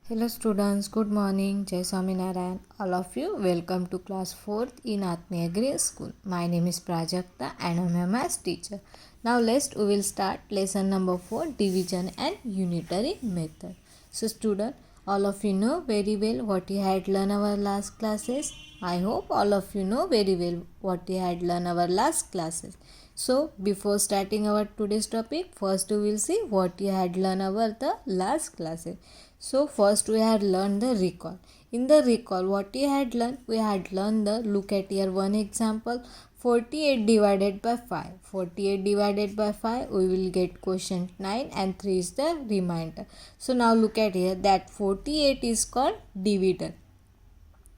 Hello students, good morning. Jai Swaminarayan. All of you, welcome to class 4th in Atmiya Green School. My name is Prajakta and I am a maths teacher. Now we will start lesson number 4, division and unitary method. So student, all of you know very well what you had learned our last classes. I hope all of you know very well what you had learned our last classes. So before starting our today's topic, first we will see what you had learned our the last classes. So first we had learned the recall. In the recall, what we had learned? We had learned the, look at here one example, 48 divided by 5. 48 divided by 5, we will get quotient 9 and 3 is the remainder. So now look at here, that 48 is called dividend.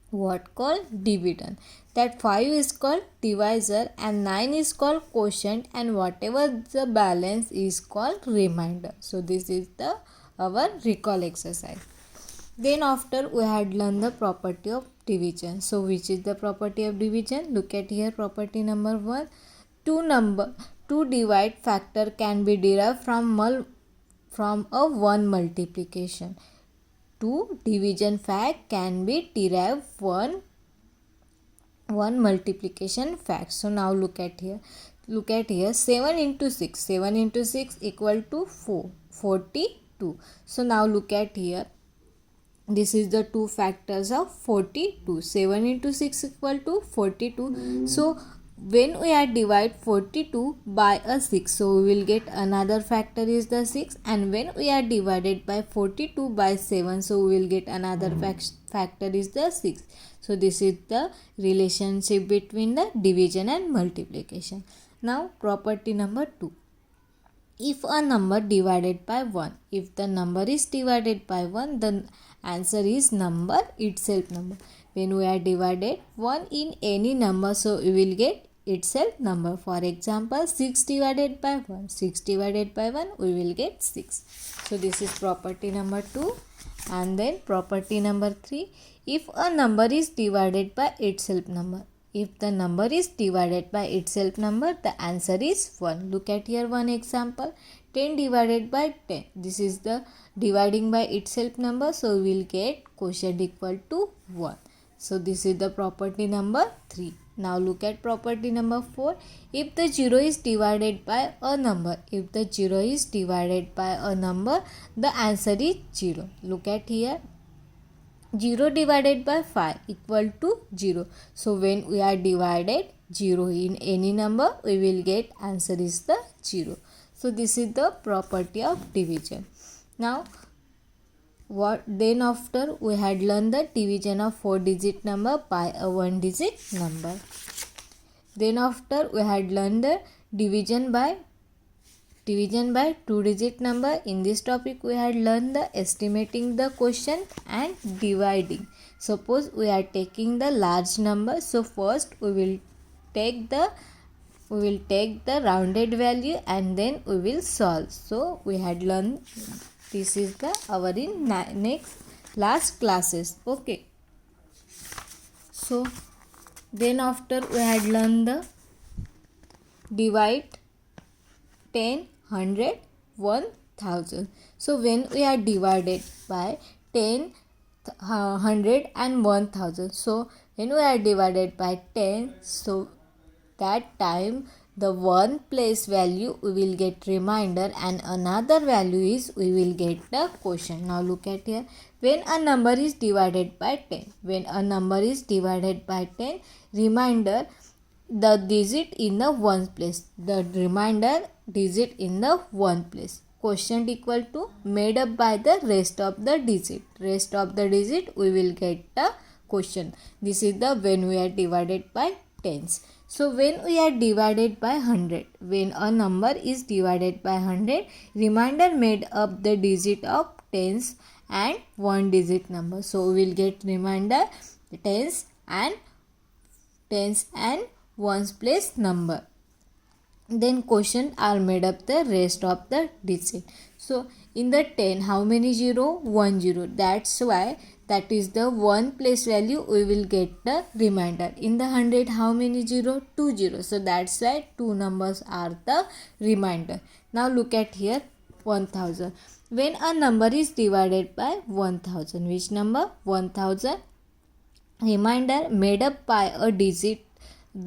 What called dividend? That 5 is called divisor and 9 is called quotient and whatever the balance is called remainder. So this is the our recall exercise. Then after we had learned the property of division. So which is the property of division? Look at here, property number 1. Two divide factor can be derived from a 1 multiplication. Two division fact can be derived one multiplication fact. So now look at here 7 into 6 equal to 42. So now look at here, this is the two factors of 42. 7 into 6 equal to 42. So when we are divide 42 by a 6, so we will get another factor is the 6, and when we are divided by 42 by 7, so we will get another factor is the 6. So this is the relationship between the division and multiplication. Now property number 2. If a number divided by 1, if the number is divided by 1, the answer is number itself number. When we are divided 1 in any number, so we will get itself number. For example, 6 divided by 1. 6 divided by 1, we will get 6. So this is property number 2. And then property number 3. If a number is divided by itself number. If the number is divided by itself number, the answer is 1. Look at here one example. 10 divided by 10. This is the dividing by itself number. So we will get quotient equal to 1. So this is the property number 3. Now look at property number 4. If the 0 is divided by a number, the answer is 0. Look at here. 0 divided by 5 equal to 0. So when we are divided 0 in any number, we will get answer is the 0. So this is the property of division. Now then after we had learned the division of 4-digit number by a 1-digit number. Then after we had learned the division by 2-digit number. In this topic we had learned the estimating the quotient and dividing. Suppose we are taking the large number, so first we will take the rounded value and then we will solve. So we had learned, this is the our in last classes. Okay, so then after we had learned the divide 10, 100, 1000. So when we are divided by 10, 100 and 1000. So when we are divided by 10, so that time the one place value we will get remainder and another value is we will get the quotient. Now look at here. When a number is divided by 10, remainder the digit in the one place, the remainder digit in the one place. Quotient equal to made up by the rest of the digit. We will get the quotient. This is the when we are divided by tens. So when we are divided by 100, when a number is divided by 100, remainder made up the digit of tens and one digit number. So we will get remainder tens and ones place number. Then quotient are made up the rest of the digit. So in the 10, how many 0? 1 0. That's why that is the one place value we will get the remainder. In the 100, how many 0? 2 0. So that's why two numbers are the remainder. Now look at here 1000. When a number is divided by 1000, which number? 1000. Remainder made up by a digit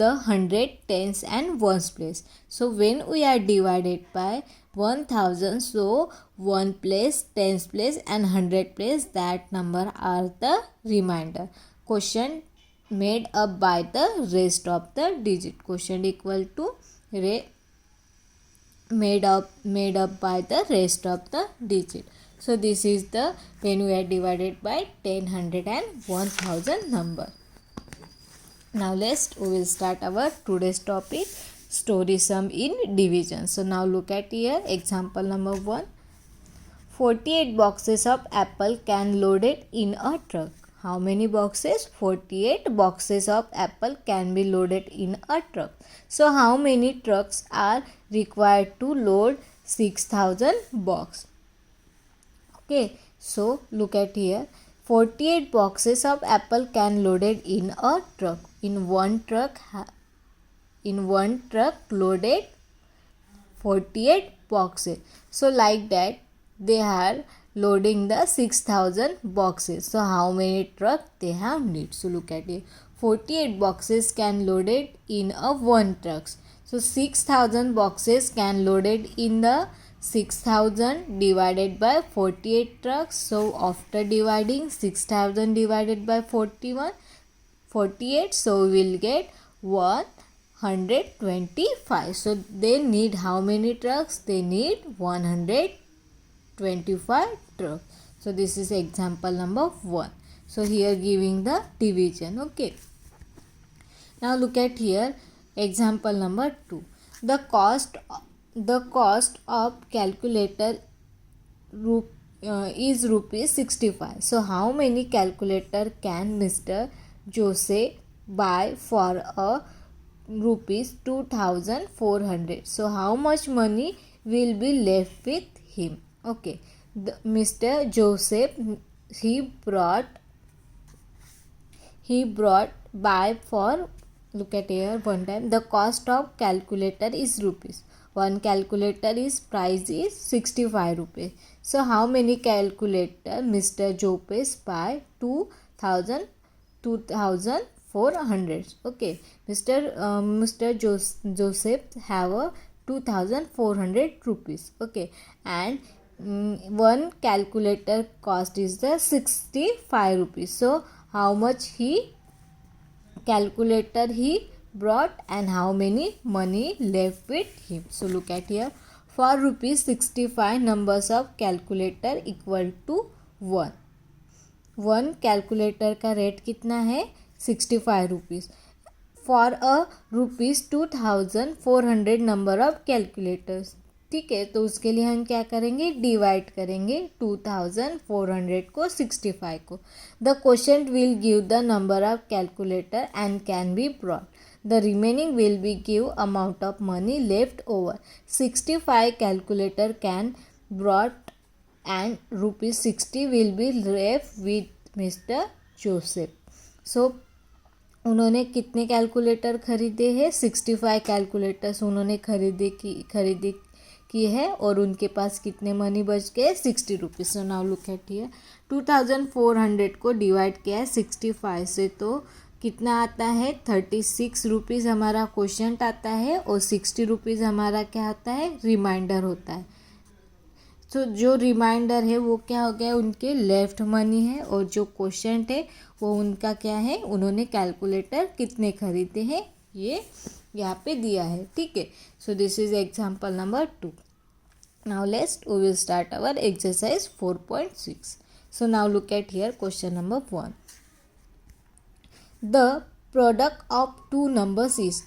the 100, tens and ones place. So when we are divided by 1000, so 1 place, tens place and 100 place, that number are the remainder. Quotient made up by the rest of the digit. Quotient equal to made up by the rest of the digit. So this is the when we are divided by 10, 100 and 1000 number. Now we will start our today's topic, story sum in division. So now look at here, example number 1. 48 boxes of apple can loaded in a truck. How many boxes? 48 boxes of apple can be loaded in a truck. So how many trucks are required to load 6000 box? Okay, so look at here, 48 boxes of apple can loaded in a truck. In one truck loaded 48 boxes. So like that they are loading the 6000 boxes. So how many truck they have need? So look at it, 48 boxes can loaded in a one truck. So 6000 boxes can loaded in the 6000 divided by 48 trucks. So after dividing 6000 divided by 48, so we will get 125. So they need how many trucks? They need 125 trucks. So this is example number 1. So here giving the division. Okay, now look at here, example number 2. The cost of calculator is rupees 65. So how many calculator can Mr. Joseph buy for a rupees 2400? So how much money will be left with him? Okay, Mr. Joseph he brought buy for, look at here one time, the cost of calculator is rupees. One calculator is price is 65 rupees. So how many calculator Mr. Joseph buy? 2400. Okay, Mr. Joseph have a 2400 rupees. Okay, and one calculator cost is the 65 rupees. So how much calculator he brought and how many money left with him? So look at here, for rupees 65 numbers of calculator equal to 1. One calculator का rate कितना है? 65 rupees. For a rupees 2400 number of calculators. ठीक है, तो उसके लिए हम क्या करेंगे? डिवाइड करेंगे 2400 को 65 को. The question will give the number of calculator and can be brought. The remaining will be give amount of money left over. 65 calculator can brought and rupees 60 will be left with Mr. Joseph. So उन्होंने कितने calculator खरीदे हैं? 65 calculators उन्होंने खरीदी की है और उनके पास कितने मनी बच गए? 60 rupees. So now look at here, 2400 को डिवाइड किया है 65 से, तो कितना आता है? 36 रुपीज़ हमारा क्वोशंट आता है और 60 रुपीज़ हमारा क्या आता है? रिमाइंडर होता है. तो जो रिमाइंडर है वो क्या हो गया? उनके लेफ्ट मनी है, और जो क्वोशंट है वो उनका क्या है? उन्होंने कैलकुलेटर कितने खरीदे हैं ये यहाँ पे दिया है. ठीक है, so this is example number 2. Now we will start our exercise 4.6. So now look at here question number 1. The product of two numbers is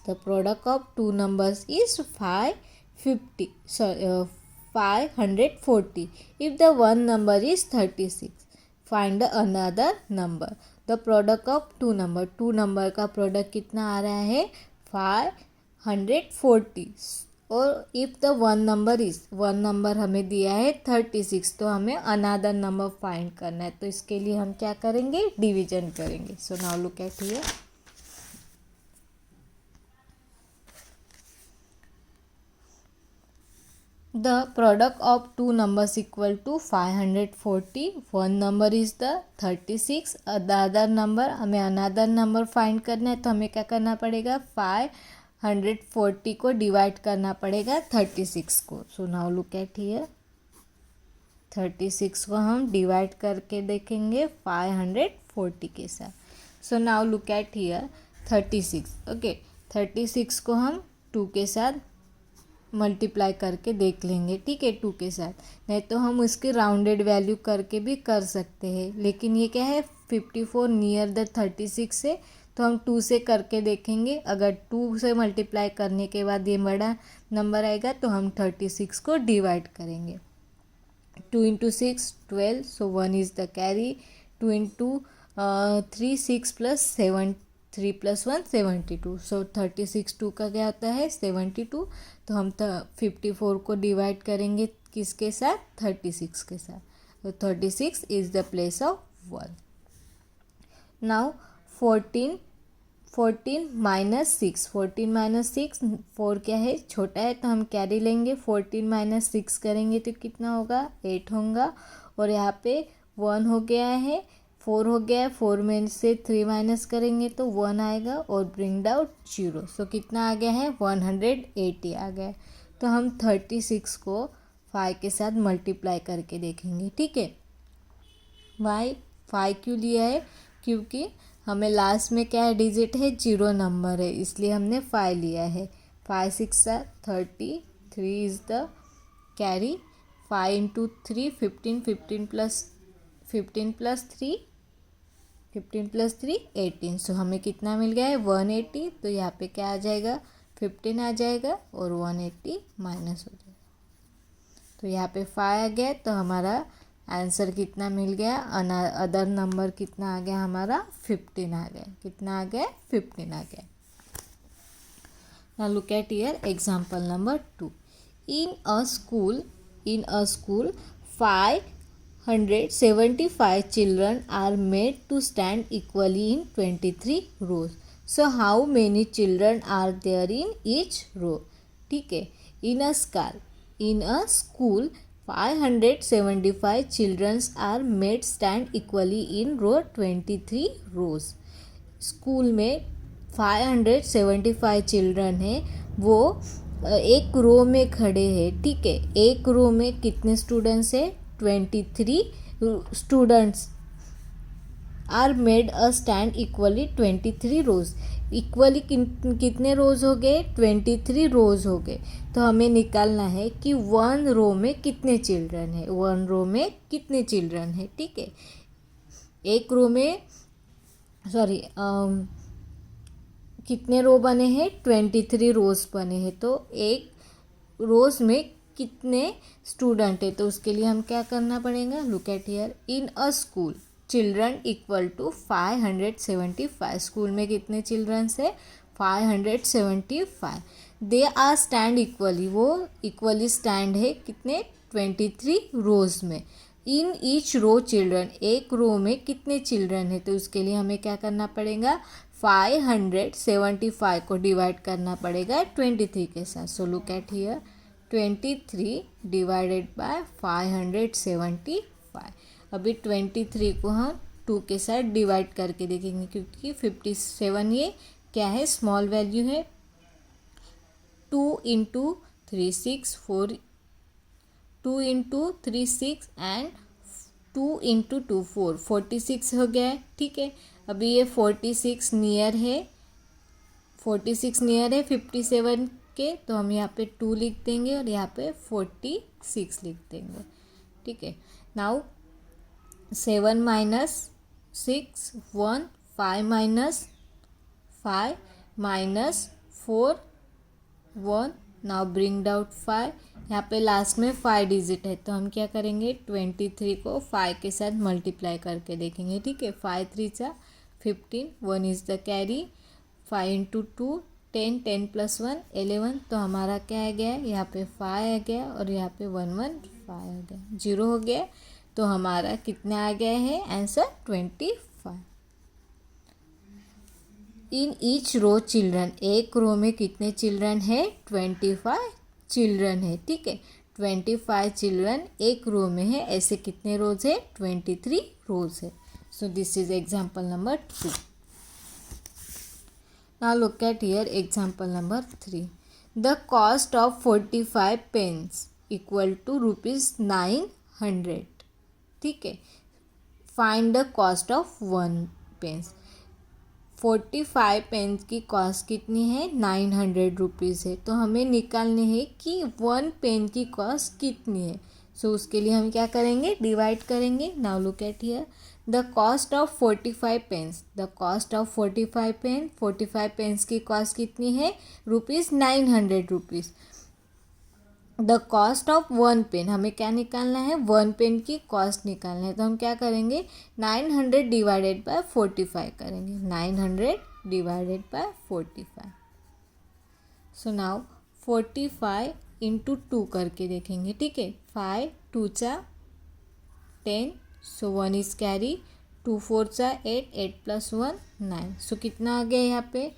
540 if the one number is 36. Find another number. The product of two number का product कितना आ रहा है? 540. और if the one number हमें दिया है 36, तो हमें another number फाइंड करना है. तो इसके लिए हम क्या करेंगे? डिवीजन करेंगे. सो now look at here. the product of two numbers equal to 540. One number is the 36, the other number, हमें another number find करना है, तो हमें क्या करना पड़ेगा, 540 को डिवाइड करना पड़ेगा 36 को. सो नाउ लुक एट हियर, 36 को हम डिवाइड करके देखेंगे 540 के साथ. सो now look at here 36. Okay, 36 को हम 2 के साथ मल्टीप्लाई करके देख लेंगे. ठीक है, 2 के साथ. नहीं तो हम उसकी राउंडेड वैल्यू करके भी कर सकते हैं, लेकिन ये क्या है, 54 नियर द 36 है, तो हम 2 से करके देखेंगे. अगर 2 से मल्टीप्लाई करने के बाद ये बड़ा नंबर आएगा तो हम 36 को डिवाइड करेंगे. 2 into 6 12, so 1 is the carry. 2 into 3 6 plus 7 3 plus 1 72. सो 36 2 का क्या होता है, 72. तो हम 54 को डिवाइड करेंगे किसके साथ, 36 के साथ. तो 36 is the place of 1. Now 14 minus 6. 14 minus 6, 4 क्या है, छोटा है, तो हम कैरी लेंगे. 14 माइनस 6 करेंगे तो कितना होगा, 8 होगा. और यहाँ पे 1 हो गया है, 4 हो गया है. 4 में से 3 माइनस करेंगे तो 1 आएगा और ब्रिंग आउट 0. सो कितना आ गया है, 180 आ गया. तो हम 36 को 5 के साथ मल्टीप्लाई करके देखेंगे. ठीक है, वाई 5 क्यों लिया है, क्योंकि हमें लास्ट में क्या है, डिजिट है, 0 नंबर है, इसलिए हमने 5 लिया है. 5 6 30, 3 is the carry. 5 into 3 15, 15 plus 3 18. सो हमें कितना मिल गया है, 180. तो यहाँ पे क्या आ जाएगा, 15 आ जाएगा और 180 माइनस हो जाएगा. तो यहाँ पे 5 आ गया, तो हमारा आंसर कितना मिल गया, अदर नंबर कितना आ गया हमारा, 15 आ गया. कितना आ गया, 15 आ गया. Now look at here example number 2. In a school 575 children are made to stand equally in 23 rows. So how many children are there in each row? ठीक है, in a school 575 children are made stand equally in row 23 rows. School में 575 children हैं, वो एक row में खड़े हैं. ठीक है, एक रो में कितने स्टूडेंट्स हैं, 23 students are made a stand equally 23 rows. Equally कितने रोज हो गए, 23 रोज हो गए. तो हमें निकालना है कि 1 रो में कितने चिल्ड्रन है, 1 रो में कितने चिल्ड्रन है. ठीक है, एक रो में कितने रो बने हैं, 23 रोज बने हैं. तो एक रोज में कितने स्टूडेंट है, तो उसके लिए हम क्या करना पड़ेगा, look at here. In a school children equal to 575. School में कितने चिल्ड्रन है, 575. दे आर स्टैंड इक्वली, वो इक्वली स्टैंड है कितने, 23 रोज में. इन ईच रो चिल्ड्रन, एक रो में कितने चिल्ड्रन है, तो उसके लिए हमें क्या करना पड़ेगा, 575 को डिवाइड करना पड़ेगा 23 के साथ. So look at here 23 divided by 575. अभी 23 को हम 2 के साथ डिवाइड करके देखेंगे, क्योंकि 57 ये क्या है, स्मॉल वैल्यू है. 2 इंटू 3 6 4, 2 इंटू 3 6 एंड 2 इंटू 2 4, 46 हो गया है. ठीक है, अभी ये 46 नियर है, 46 नियर है 57 के, तो हम यहाँ पे 2 लिख देंगे और यहाँ पे 46 लिख देंगे. ठीक है, now 7 minus 6 1, 5 minus 5 minus 4 1. Now bring out 5. यहाँ पे लास्ट में 5 डिजिट है, तो हम क्या करेंगे, 23 को 5 के साथ मल्टीप्लाई करके देखेंगे. ठीक है, 5 3 15, 1 is the carry. 5 into 2 10, 10 plus 1 11. तो हमारा क्या आ गया, यहाँ पे 5 आ गया और यहाँ पे 1 1 5 आ गया, 0 हो गया. तो हमारा कितना आ गया है answer, 25. In each row children, एक रो में कितने चिल्ड्रन है, 25 चिल्ड्रन है. ठीक है, 25 चिल्ड्रन एक रो में है, ऐसे कितने रोज है? 23 रोज है. So this is example number 2. Now look at here example number 3. The cost of 45 pence equal to rupees 900. ठीक है. Find the cost of 1 pence. 45 pens की कॉस्ट कितनी है? 900 रुपीज़ है. तो हमें निकालने है कि 1 पेन की कॉस्ट कितनी है. सो उसके लिए हम क्या करेंगे? डिवाइड करेंगे. Now look at here the cost of 45 pens. The cost of 45 pens की कॉस्ट कितनी है? Rupees 900 rupees. The cost of 1 pen, हमें क्या निकालना है? 1 पेन की कॉस्ट निकालना है. तो हम क्या करेंगे? 900 डिवाइडेड बाय 45 करेंगे. 900 divided by 45. So now 45 into 2 करके देखेंगे. ठीक है. 5 2 चा 10. सो 1 इज कैरी. 2 4 चा 8. 8 प्लस 1 9. सो कितना आ गया? यहाँ पे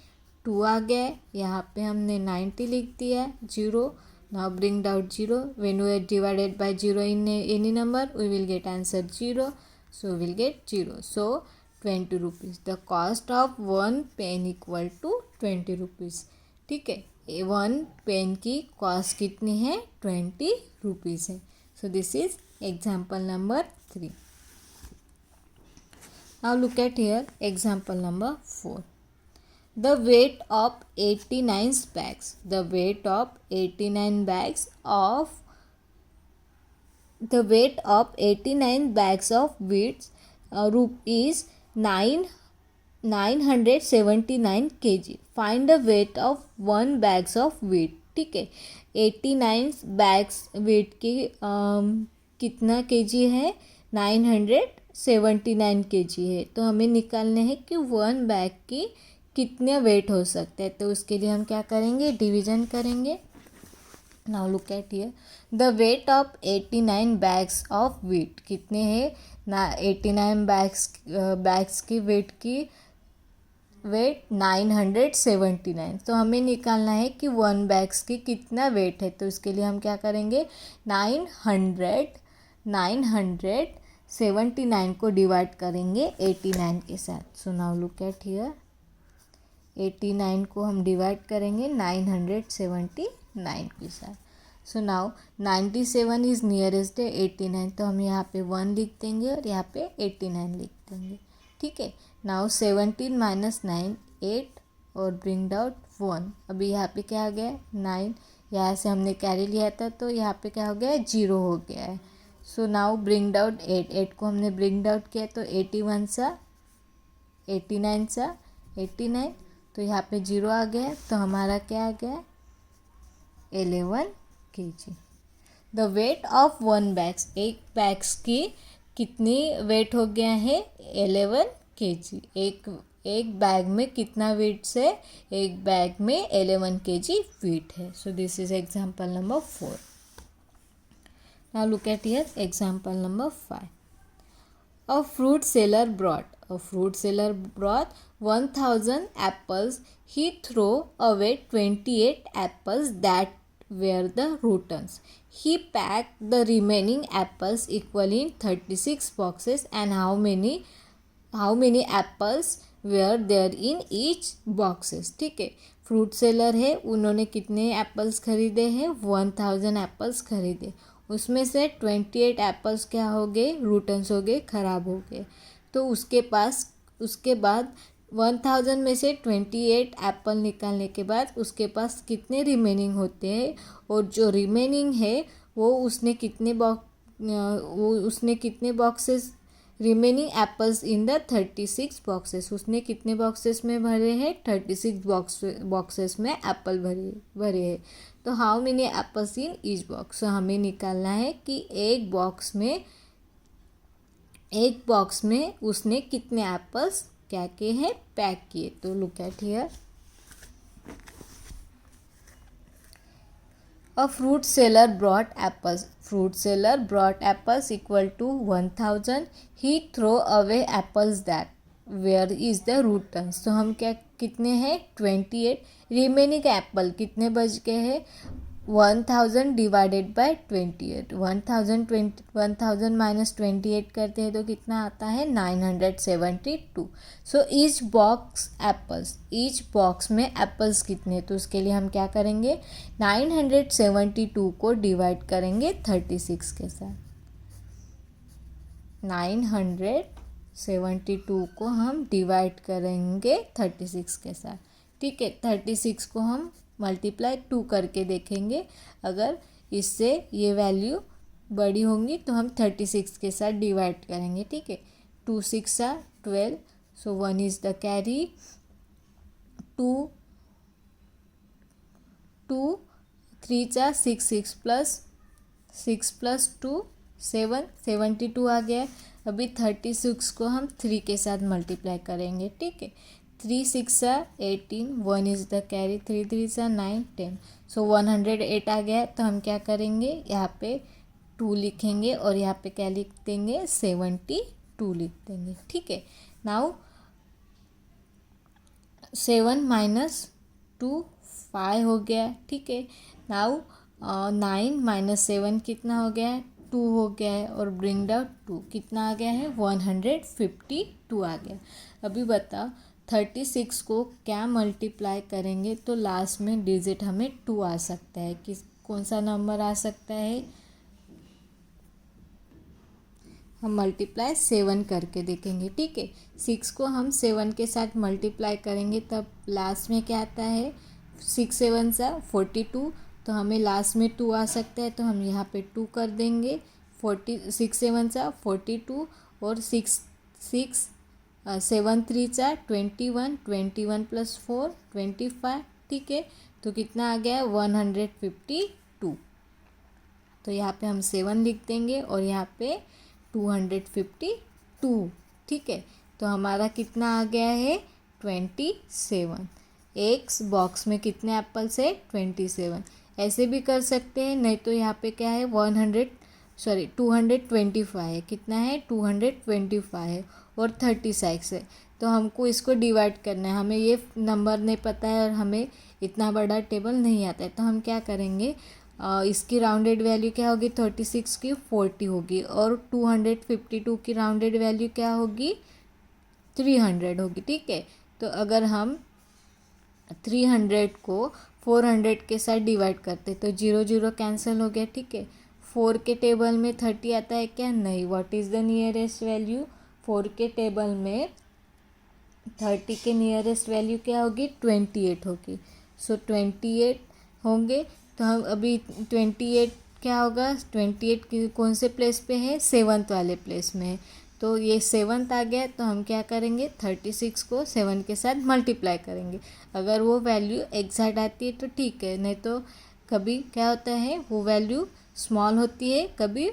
2 आ गया. यहाँ पे हमने 90 लिख दिया. 0. Now bring down 0. When we are divided by 0 in any number, we will get answer 0. So we will get 0. So 20 rupees. The cost of 1 pen equal to 20 rupees. ठीक है. 1 पेन की कॉस्ट कितनी है? 20 रुपीज़ है. So this is example number 3. Now look at here example number 4. The weight of 89 bags. The weight of 89 bags of the weight of 89 bags of wheat is 979 kg. Find the weight of 1 bags of wheat. ठीक है. 89 bags wait की कितना KG है? 979 KG है. तो हमें निकालना है कि 1 बैग की कितने वेट हो सकते हैं. तो उसके लिए हम क्या करेंगे? डिवीजन करेंगे. Now look at here the weight of 89 bags of wheat. कितने हैं? 89 बैग्स की वेट 979. तो हमें निकालना है कि 1 बैग्स की कितना वेट है. तो उसके लिए हम क्या करेंगे? 979 को डिवाइड करेंगे 89 के साथ. सो नाउ लुक एट हियर 89 को हम डिवाइड करेंगे 979 के साथ. सो नाउ 97 इज़ नियरेस्ट है 89. तो हम यहाँ पे 1 लिख देंगे और यहाँ पे 89 लिख देंगे. ठीक है. नाउ 17 माइनस 9 8 और ब्रिंग आउट 1. अभी यहाँ पे क्या आ गया? 9. यहाँ से हमने कैरी लिया था तो यहाँ पे क्या हो गया? 0 हो गया है. So now bring out 8. 8 को हमने ब्रिंग आउट किया तो 81 सा 89 सा 89. तो यहाँ पे 0 आ गया. तो हमारा क्या आ गया? 11 kg. The weight of 1 bags. एक बैग्स की कितनी वेट हो गया है? 11 kg. एक बैग में कितना वेट से? एक बैग में 11 kg वेट है. So this is example number 4. Now look at here example number 5. A fruit seller brought 1000 apples. He threw away 28 apples that were the rottens. He packed the remaining apples equally in 36 boxes. And how many apples were there in each boxes? ठीक है. Fruit seller है, उन्होंने कितने apples खरीदे हैं? 1000 apples खरीदे. उसमें से 28 एप्पल्स क्या हो गए? रूटन्स हो गए, ख़राब हो गए. तो उसके बाद 1000 में से 28 एप्पल निकालने के बाद उसके पास कितने रिमेनिंग होते हैं? और जो रिमेनिंग है वो उसने कितने boxes remaining apples in the 36 boxes. उसने कितने बॉक्सेस में भरे हैं? 36 बॉक्सेस में एप्पल भरे हैं. तो how many apples in each box. तो हमें निकालना है कि एक बॉक्स में उसने कितने एप्पल्स क्या किए हैं? पैक किए. तो look at here A fruit seller brought apples. Fruit seller brought apples equal to 1000. He throw away apples that. Where is the rootens? तो हम कितने हैं? 28. रिमेनिंग एप्पल कितने बच गए हैं? 1000 डिवाइडेड बाय 28, 1000 माइनस 28 करते हैं तो कितना आता है 972. सो ईच बॉक्स में एप्पल्स कितने, तो उसके लिए हम क्या करेंगे 972 को डिवाइड करेंगे 36 के साथ. 972 को हम डिवाइड करेंगे 36 के साथ. ठीक है, 36 को हम मल्टीप्लाई 2 करके देखेंगे. अगर इससे ये वैल्यू बड़ी होंगी तो हम 36 के साथ डिवाइड करेंगे. ठीक है, 2 6 are 12, so 1 is the carry. 2 3 are 6, 6 plus 2 7, 72 आ गया. अभी 36 को हम 3 के साथ मल्टीप्लाई करेंगे. ठीक है, 3 6 are 18, 1 is the carry, 3 3 are 9 10, सो 108 आ गया. तो हम क्या करेंगे, यहाँ पे 2 लिखेंगे और यहाँ पे क्या लिख देंगे 72 लिख देंगे. ठीक है, नाउ 7 माइनस 2 5 हो गया. ठीक है, नाउ 9 माइनस 7 कितना हो गया है 2 हो गया है, और ब्रिंग डाउन 2 कितना आ गया है 152 आ गया. अभी बताओ 36 को क्या मल्टीप्लाई करेंगे तो लास्ट में डिजिट हमें 2 आ सकता है. किस कौन सा नंबर आ सकता है, हम मल्टीप्लाई 7 करके देखेंगे. ठीक है, 6 को हम 7 के साथ मल्टीप्लाई करेंगे तब लास्ट में क्या आता है 6 7 42, तो हमें लास्ट में 2 आ सकता है. तो हम यहाँ पे 2 कर देंगे. 6 7 42 और 6 7 3 21, 21 प्लस 4 25. ठीक है, तो कितना आ गया 152. तो यहाँ पे हम 7 लिख देंगे और यहाँ पे 252. ठीक है, तो हमारा कितना आ गया है 27. एक बॉक्स में कितने एप्पल्स है 27. ऐसे भी कर सकते हैं, नहीं तो यहाँ पे क्या है 225 है. कितना है 225 है और 36 है. तो हमको इसको डिवाइड करना है. हमें ये नंबर नहीं पता है और हमें इतना बड़ा टेबल नहीं आता है. तो हम क्या करेंगे, इसकी राउंडेड वैल्यू क्या होगी 36 की 40 होगी, और 252 की राउंडेड वैल्यू क्या होगी 300 होगी. ठीक है, तो अगर हम 300 को 400 के साथ डिवाइड करते तो 0 0 कैंसिल हो गया. ठीक है, 4 के टेबल में 30 आता है क्या, नहीं. What is the nearest value, 4 के टेबल में 30 के नियरेस्ट वैल्यू क्या होगी 28 होगी. सो 28 होंगे. तो हम अभी 28 क्या होगा 28 की कौन से प्लेस पे है 7th वाले प्लेस में है. तो ये 7th आ गया. तो हम क्या करेंगे 36 को 7 के साथ मल्टीप्लाई करेंगे. अगर वो वैल्यू एग्जैक्ट आती है तो ठीक है, नहीं तो कभी क्या होता है वो वैल्यू स्मॉल होती है कभी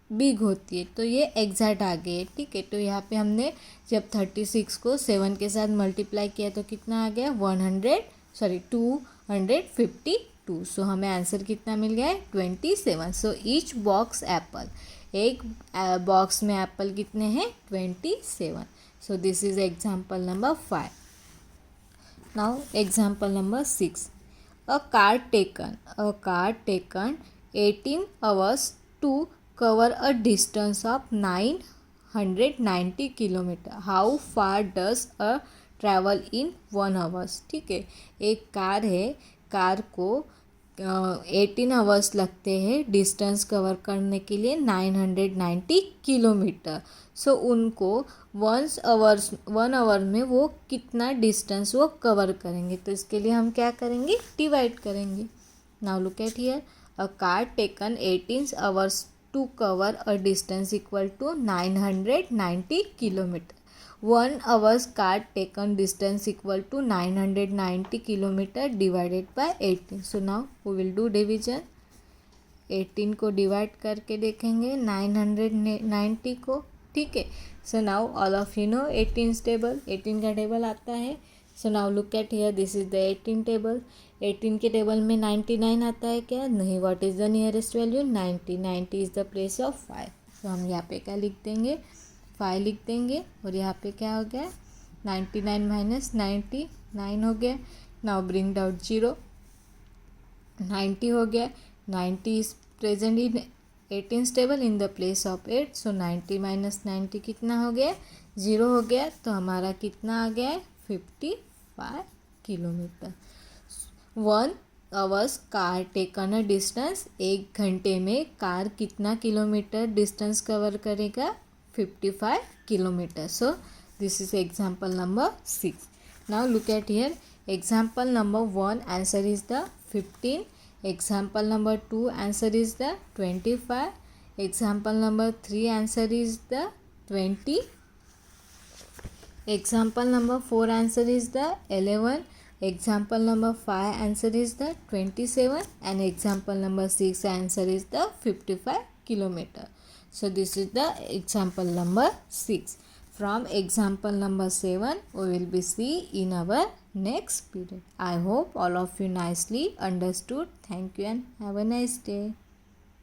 बिग होती है. तो ये एग्जैक्ट आ गई है. ठीक है, तो यहाँ पे हमने जब 36 को 7 के साथ मल्टीप्लाई किया तो कितना आ गया 252. सो हमें आंसर कितना मिल गया है 27. सो ईच बॉक्स एप्पल, एक बॉक्स में एप्पल कितने हैं 27. सो this is example number 5. Now example number 6. A car taken 18 hours to cover a distance of 990 kilometre. How far does a travel in 1 hours? ठीक है, एक कार है, car को 18 hours लगते हैं डिस्टेंस कवर करने के लिए 990 किलोमीटर. सो उनको 1 आवर में वो कितना डिस्टेंस वो कवर करेंगे. तो इसके लिए हम क्या करेंगे डिवाइड करेंगे. Now look at here, a car taken 18 hours to cover a distance equal to 990 kilometre. 1 hours car taken distance equal to 990 kilometer divided by 18. So now we will do division. 18 को divide करके देखेंगे 990 को. ठीक है, so now all of you know 18 table, 18 का table आता है. सो now look at here, this is the 18 table. 18 के टेबल में 99 आता है क्या, नहीं. What is the nearest value 90. 90 is the place of 5. तो हम यहाँ पे क्या लिख देंगे 5 लिख देंगे और यहाँ पे क्या हो गया 99 माइनस 99 हो गया. Now bring out 0. 90 हो गया. 90 is present in 18th table in the place of 8. So 90 minus 90 कितना हो गया? 0 हो गया. तो हमारा कितना आ गया है? 55 kilometre. 1 hours car taken a distance. 1 घंटे में कार कितना किलोमीटर डिस्टेंस कवर करेगा? 55 kilometre. So this is example number 6. Now look at here. Example number 1 answer is the 15. Example number 2 answer is the 25. Example number 3 answer is the 20. Example number 4 answer is the 11. Example number 5 answer is the 27. And example number 6 answer is the 55 kilometer. So this is the example number 6. From example number 7 we will be see in our next period. I hope all of you nicely understood. Thank you and have a nice day.